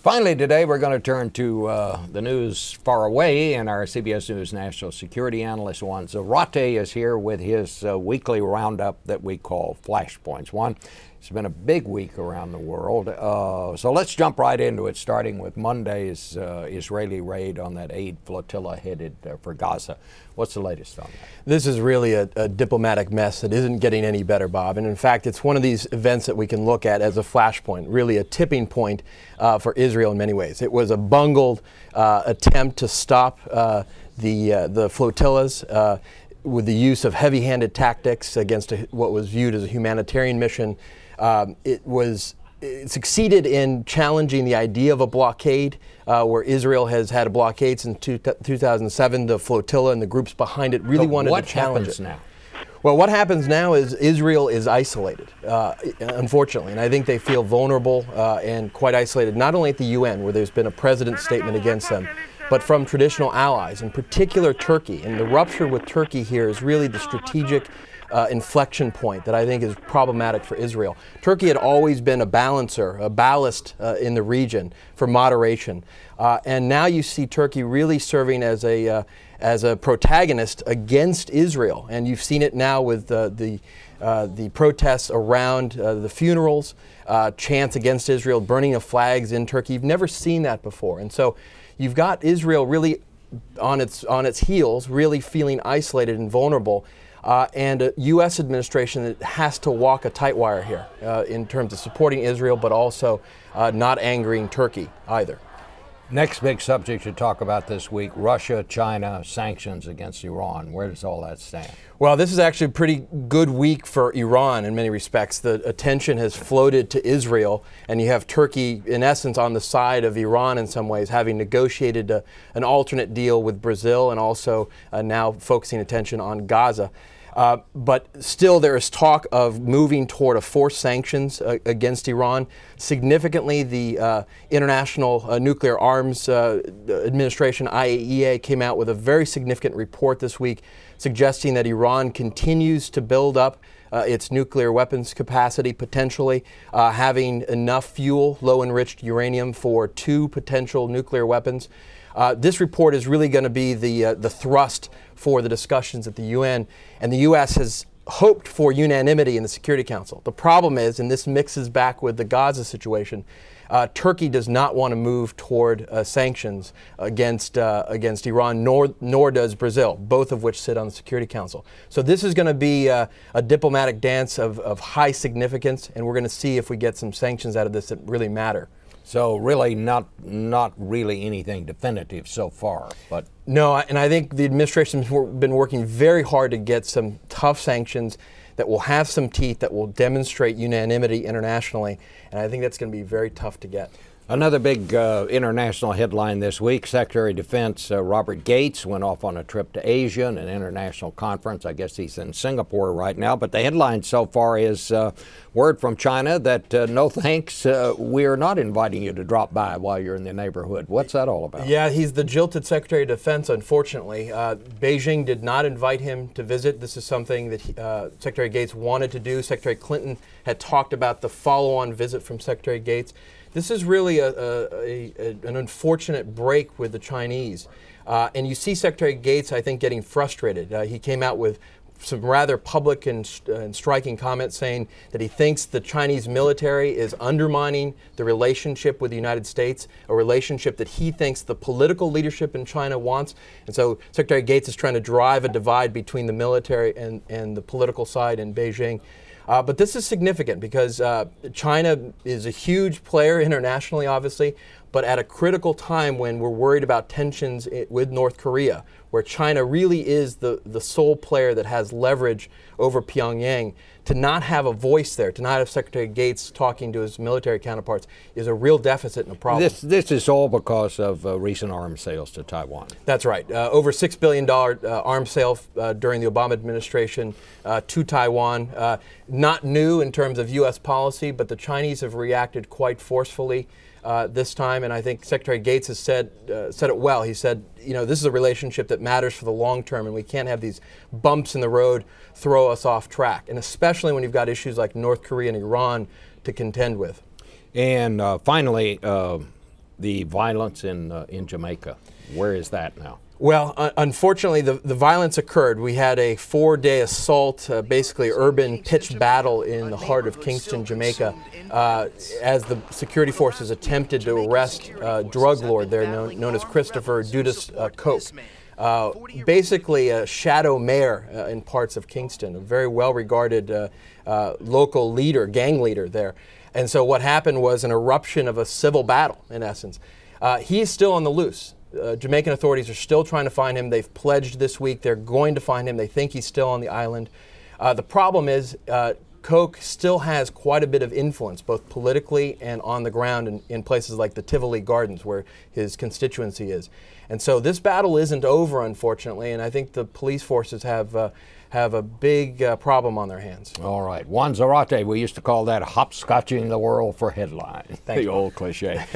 Finally today, we're going to turn to the news far away, and our CBS News national security analyst Juan Zarate is here with his weekly roundup that we call Flashpoints. Juan, it's been a big week around the world, so let's jump right into it, starting with Monday's Israeli raid on that aid flotilla headed for Gaza. What's the latest on that? This is really a diplomatic mess that isn't getting any better, Bob. And in fact, it's one of these events that we can look at as a flashpoint, really a tipping point for Israel in many ways. It was a bungled attempt to stop the flotillas with the use of heavy-handed tactics against what was viewed as a humanitarian mission. It succeeded in challenging the idea of a blockade, where Israel has had a blockade since 2007. The flotilla and the groups behind it really wanted to challenge it. What happens now? Well, what happens now is Israel is isolated, unfortunately, and I think they feel vulnerable and quite isolated, not only at the UN, where there's been a president's statement against them, but from traditional allies, in particular Turkey. And the rupture with Turkey here is really the strategic inflection point that I think is problematic for Israel. Turkey had always been a balancer, a ballast in the region for moderation. And now you see Turkey really serving as a protagonist against Israel. And you've seen it now with the protests around the funerals, chants against Israel, burning of flags in Turkey. You've never seen that before. And so you've got Israel really on its heels, really feeling isolated and vulnerable. And a U.S. administration that has to walk a tight wire here in terms of supporting Israel, but also not angering Turkey either. Next big subject to talk about this week, Russia, China, sanctions against Iran. Where does all that stand? Well, this is actually a pretty good week for Iran in many respects. The attention has floated to Israel, and you have Turkey, in essence, on the side of Iran in some ways, having negotiated an alternate deal with Brazil and also now focusing attention on Gaza. But still, there is talk of moving toward a forced sanctions against Iran. Significantly, the International Nuclear Arms Administration, IAEA, came out with a very significant report this week suggesting that Iran continues to build up its nuclear weapons capacity, potentially having enough fuel, low-enriched uranium, for 2 potential nuclear weapons. This report is really going to be the thrust for the discussions at the UN, and the U.S. has hoped for unanimity in the Security Council. The problem is, and this mixes back with the Gaza situation, Turkey does not want to move toward sanctions against Iran, nor does Brazil, both of which sit on the Security Council. So this is going to be a diplomatic dance of high significance, and we're going to see if we get some sanctions out of this that really matter. So really not really anything definitive so far, but no, and I think the administration's been working very hard to get some tough sanctions that will have some teeth, that will demonstrate unanimity internationally, and I think that's going to be very tough to get. Another big international headline this week, Secretary of Defense Robert Gates went off on a trip to Asia and an international conference. I guess he's in Singapore right now. But the headline so far is word from China that no thanks, we're not inviting you to drop by while you're in the neighborhood. What's that all about? Yeah, he's the jilted Secretary of Defense, unfortunately. Beijing did not invite him to visit. This is something that Secretary Gates wanted to do. Secretary Clinton had talked about the follow-on visit from Secretary Gates. This is really an unfortunate break with the Chinese. And you see Secretary Gates, I think, getting frustrated. He came out with some rather public and striking comments saying that he thinks the Chinese military is undermining the relationship with the United States, a relationship that he thinks the political leadership in China wants. And so Secretary Gates is trying to drive a divide between the military and the political side in Beijing. But this is significant because China is a huge player internationally, obviously, but at a critical time when we're worried about tensions with North Korea, where China really is the sole player that has leverage over Pyongyang, to not have a voice there, to not have Secretary Gates talking to his military counterparts is a real deficit and a problem. This is all because of recent arms sales to Taiwan. That's right. Over $6 billion arms sale during the Obama administration to Taiwan. Not new in terms of U.S. policy, but the Chinese have reacted quite forcefully this time, and I think Secretary Gates has said it well. He said, you know, this is a relationship that matters for the long term, and we can't have these bumps in the road throw us off track, and especially when you've got issues like North Korea and Iran to contend with. And finally, the violence in Jamaica. Where is that now? Well, unfortunately, the violence occurred. We had a 4-day assault, basically urban pitched battle in the heart of Kingston, Jamaica, as the security forces attempted to arrest a drug lord there known as Christopher Dudas Coke. Basically a shadow mayor in parts of Kingston, a very well-regarded local leader, gang leader there. And so what happened was an eruption of a civil battle, in essence. He is still on the loose. Jamaican authorities are still trying to find him. They've pledged this week they're going to find him. They think he's still on the island. The problem is Coke still has quite a bit of influence, both politically and on the ground in places like the Tivoli Gardens, where his constituency is. And so this battle isn't over, unfortunately, and I think the police forces have a big problem on their hands. All right. Juan Zarate, we used to call that hopscotching the world for headlines. Thanks, the old cliche.